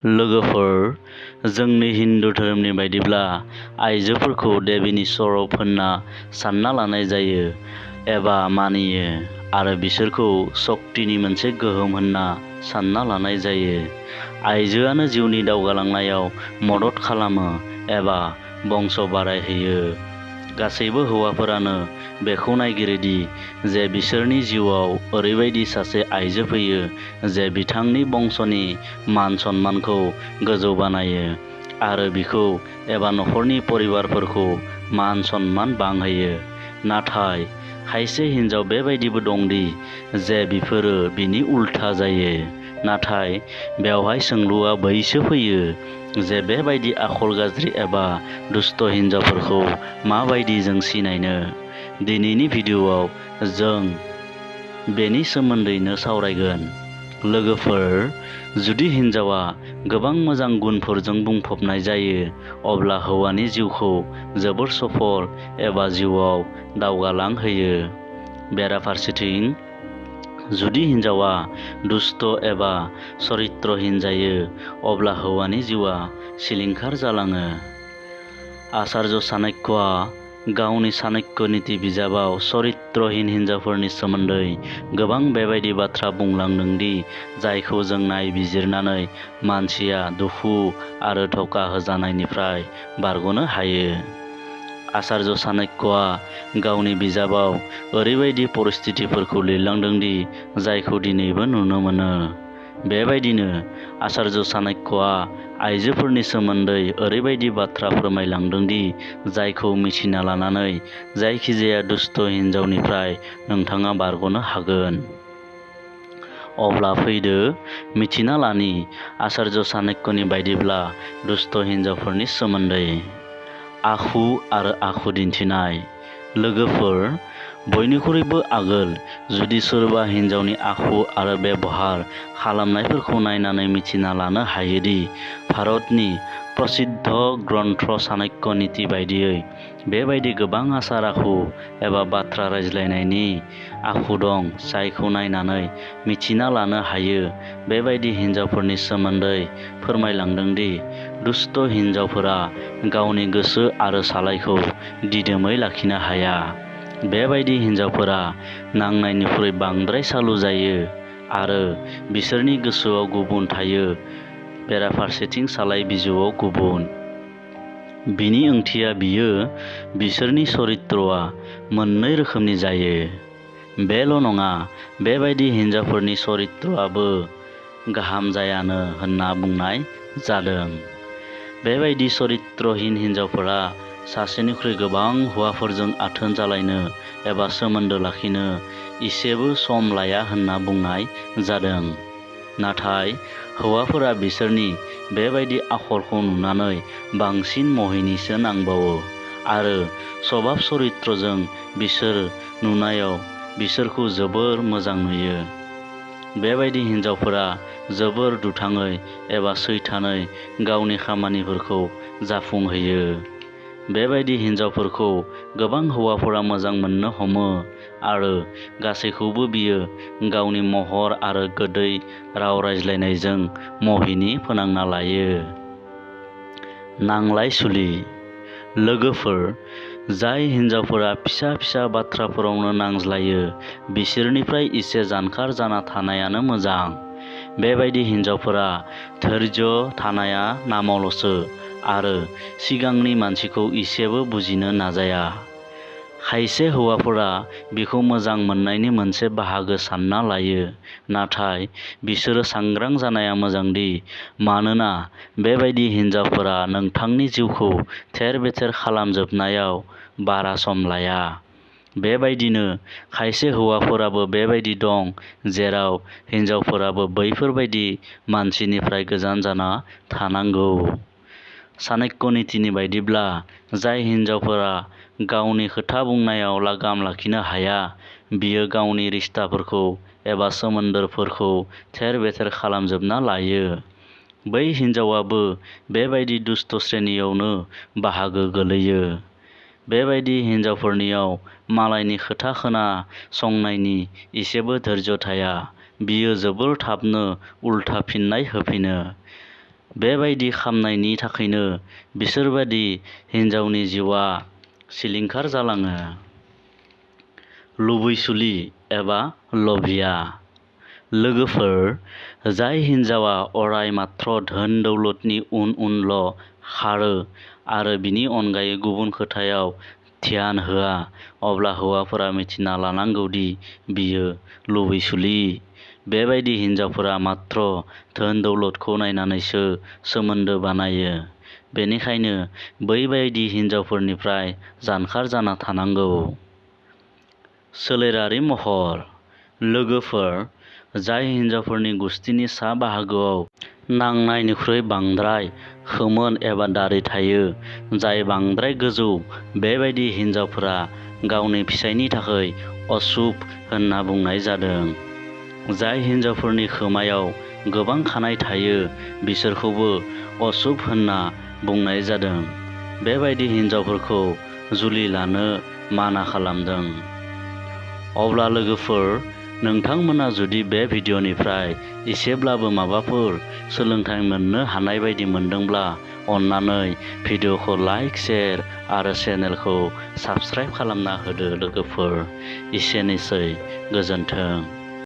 लोगोफोर, जोंनि हिन्दु धोरोमनि बायदिब्ला आइजोफोरखौ देवीनि स्वरूप होनना सानना लानाय जायो एबा मानियो आरो बिसोरखौ शक्तिनि मोनसे गोहोम होनना सानना लानाय जायो। आइजोआनो जिउनि दावगालांनायाव मदद खालामो एबा बंस बारायहोयो। गासैबो हौवाफोरानो बेखौ नायगिरोदि जे बिसोरनि जिउआव ओरैबायदि सासे आइजो फैयो जे बिथांनि बंसनि मान सन्मानखौ गोजौ बानायो आरो बिखौ एबा नखरनि परिबारफोरखौ मान सन्मान बांहोयो। नाथाय खायसे हिन्जाव बेबायदिबो दंदि जे बिफोरो बिनि उल्था जायो। नाथाय बेवहाय सोंलुआ बैसो फैयो जे बेबायदि आखल गाज्रि एबा दुस्त हिन्जावफोरखौ माबायदि जों सिनायनो। दिनैनि भिडिअआव जों बेनि सोमोन्दैनो सावरायगोन। लोगोफोर, जुदि हिन्जावा गोबां मोजां गुनफोरजों बुंफबनाय जायो अब्ला हौवानि जिउखौ जोबोर सफल एबा जिउआव दावगालांहोयो। बेराफारसेथिं जुदि हिन्जावा दुस्त एबा चरित्रहीन जायो अब्ला हौवानि जिउआ सिलिंखार जालाङो। आचार्य चाणक्यआ गावनि चाणक्य नीति बिजाबाव चरित्रहीन हिन्जावफोरनि सोमोन्दै गोबां बेबायदि बाथ्रा बुंलांदोंदि जायखौ जों नायबिजिरनानै मानसिया दुखु आरो धोखा होजानायनिफ्राय बारग'नो हायो। आचार्य चाणक्यआ गावनि बिजाबाव ओरैबायदि परिस्थितिफोरखौ लिरलांदोंदि जायखौ दिनैबो नुनो मोनो। बेबायदिनो आचार्य चाणक्यआ आइजोफोरनि सोमोन्दै ओरैबायदि बाथ्रा फोरमायलांदोंदि जायखौ मिथिना लानानै जायखिजाया दुस्त हिन्जावनिफ्राय नोंथाङा बारग'नो हागोन। अब्ला फैदो मिथिना लानि आचार्य चाणक्यनि बायदिब्ला दुस्त हिन्जावफोरनि सोमोन्दै। आखु आरो आखु दिन्थिनाय। लोगोफोर, बयनिख्रुइबो आगोल जुदि सोरबा हिन्जावनि आखु आरो बेबहार खालामनायफोरखौ नायनानै मिथिना लानो हायोदि भारतनि प्रसिद्ध ग्रन्थ चाणक्य नीति बायदियै बेबायदि गोबां आसार आखु एबा बाथ्रा रायज्लायनायनि आखु दं जायखौ नायनानै मिथिना लानो हायो। बेबायदि हिन्जावफोरनि सोमोन्दै फोरमायलांदोंदि दुस्त हिन्जावफोरा गावनि गोसो आरो सालायखौ दिदोमै लाखिनो हाया। बेबायदि हिन्जावफोरा नांनायनिख्रुइ बांद्राय सालु जायो आरो बिसोरनि गोसोआव गुबुन थायो बेराफारसेथिं सालाय बिजौआव गुबुन। बिनि ओंथिया बियो बिसोरनि चरित्रआ मोननै रोखोमनि जायो। बेल' नङा, बेबायदि हिन्जावफोरनि चरित्रआबो गाहाम जायानो होनना बुंनाय जादों। बेबायदि चरित्रहीन हिन्जावफोरा सासेनिख्रुइ गोबां हौवाफोरजों आथोन जालायनो एबा सोमोन्दो लाखिनो इसेबो सम लाया होनना बुंनाय जादों। नाथाय हौवाफोरा बिसोरनि बेबायदि आखलखौ नुनानै बांसिन मोहिनीसो नांबावो आरो स्वभाब चरित्रजों बिसोर नुनायाव बिसोरखौ जोबोर मोजां नुयो। बेबायदि हिन्जावफोरा जोबोर दुथाङै एबा सैथानै गावनि खामानिफोरखौ जाफुंहोयो। बेबायदि हिन्जावफोरखौ गोबां हौवाफोरा मोजां मोननो हमो आरो गासैखौबो बियो गावनि महर आरो गोदै राव रायज्लायनायजों मोहिनी फोनांना लायो। नांलाय सुलि। लोगोफोर, जाय हिन्जावफोरा फिसा फिसा बाथ्राफोरावनो नांज्लायो बिसोरनिफ्राय इसे जानखार जाना थानायानो मोजां। बेबायदि हिन्जावफोरा धैर्य थानाया नामावल'सो आरो सिगांनि मानसिखौ इसेबो बुजिनो नाजाया। खायसे हौवाफोरा बिखौ मोजां मोननायनि मोनसे बाहागो सानना लायो, नाथाय बिसोरो सांग्रां जानाया मोजांदि मानोना बेबायदि हिन्जावफोरा नोंथांनि जिउखौ थेर बेथेर खालामजोबनायाव बारा सम लाया। बेबायदिनो खायसे हौवाफोराबो बेबायदि दं जेराव हिन्जावफोराबो बैफोरबायदि मानसिनिफ्राय गोजान जाना थानांगौ। चाणक्य नीतिनि बायदिब्ला जाय हिन्जावफोरा गावनि खोथा बुंनायाव लागाम लाखिनो हाया बियो गावनि रिश्ताफोरखौ एबा सोमोन्दोफोरखौ थेर बेथेर खालामजोबना लायो। बै हिन्जावाबो बेबायदि दुस्त श्रेणियावनो बाहागो गोलैयो। बेबायदि हिन्जावफोरनियाव मालायनि खोथा खोना संनायनि इसेबो धैर्य थाया। बियो जोबोर थाबनो उल्था फिननाय होफिनो। बेबायदि खामनायनि थाखायनो बिसोरबादि हिन्जावनि जिउआ सिलिंखार जालाङो। लुबैसुलि एबा लभिया। लोगोफोर, जाय हिन्जावा अराय मात्र धोन दौलतनि उन-उनल' खारो आरो बिनि अनगायै गुबुन खोथायाव ध्यान होआ, अब्ला हौवाफोरा मिथिना लानांगौदि बियो लुबैसुलि। बेबायदि हिन्जावफोरा मात्र धोन दौलतखौ नायनानैसो सोमोन्दो बानायो। बेनिखायनो बैबायदि हिन्जावफोरनिफ्राय जानखार जाना थानांगौ। सोलेरारि महर। लोगोफोर, जाय हिन्जावफोरनि गुस्थिनि सा बाहागोआव नांनायनिख्रुइ बांद्राय खोमोन एबा दारि थायो, जाय बांद्राय गोजौ, बेबायदि हिन्जावफोरा गावनि फिसायनि थाखाय अशुभ होनना बुंनाय जादों। जाय हिन्जावफोरनि खोमायाव गोबां खानाय थायो, बिसोरखौबो अशुभ होनना बुंनाय जादों। बेबायदि हिन्जावफोरखौ जुलि लानो माना खालामदों। अब्ला लोगोफोर, नोंथांमोना जुदि बे भिडिअ'निफ्राय एसेब्लाबो माबाफोर सोलोंथाइ मोननो हानाय बायदि मोनदोंब्ला, अन्नानै भिडिअ'खौ लाइक, शेयार आरो चेनेलखौ साबस्क्राइब खालामना होदो लोगोफोर। एसेनोसै, गोजोन्थों।